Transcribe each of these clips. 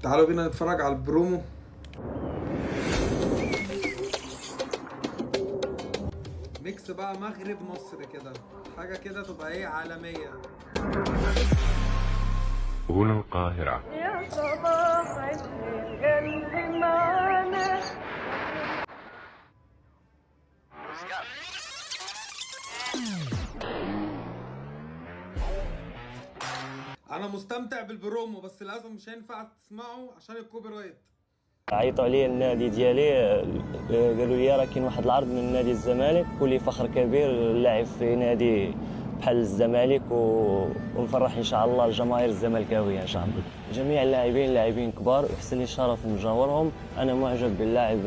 تعالوا بينا نتفرج على البرومو. ميكس بقى مغرب مصر كده، حاجة كده تبقى ايه عالمية. هنا القاهرة. يا صباح الخير قلبي معانا. انا مستمتع بالبرومو بس للاسف مش هينفع تسمعه عشان الكوبي رايت. عيطوا عليا النادي ديالي، قالوا لي راه كاين واحد العرض من نادي الزمالك ولي فخر كبير اللاعب في نادي بحال الزمالك ونفرح ان شاء الله الجماهير الزملكاويه ان شاء الله. جميع اللاعبين لاعبين كبار ويحسن لي الشرف نجاورهم. انا معجب باللاعب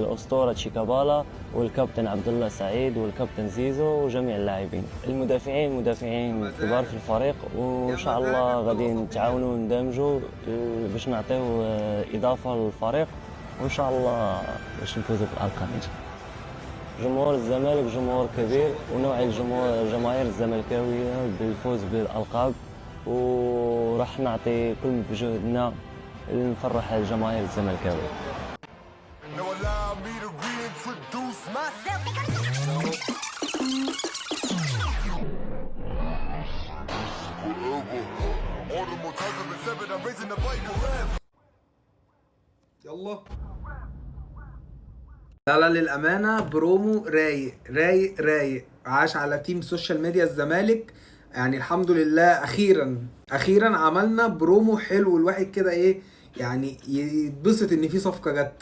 الاسطوره تشيكابالا والكابتن عبد الله سعيد والكابتن زيزو وجميع اللاعبين. المدافعين مدافعين كبار في الفريق وان شاء الله غادي نتعاونوا وندمجوا باش نعطيو اضافه للفريق وان شاء الله باش نفوزوا بالالقاب. جمهور الزمالك جمهور كبير ونوعي الجماهير الزملكاويه بالفوز بالالقاب وراح نعطي كل جهدنا لنفرح الجماهير الزملكاويه. Now allow me to reintroduce myself. All the more times I've been seven, I'm raising the Bible left. يلا. لا للأمانة برومو رايق رايق رايق، عاش على تيم سوشيال ميديا الزمالك. يعني الحمد لله أخيرا عملنا برومو حلو، الواحد كده إيه يعني يتبسط إن في صفقة جت.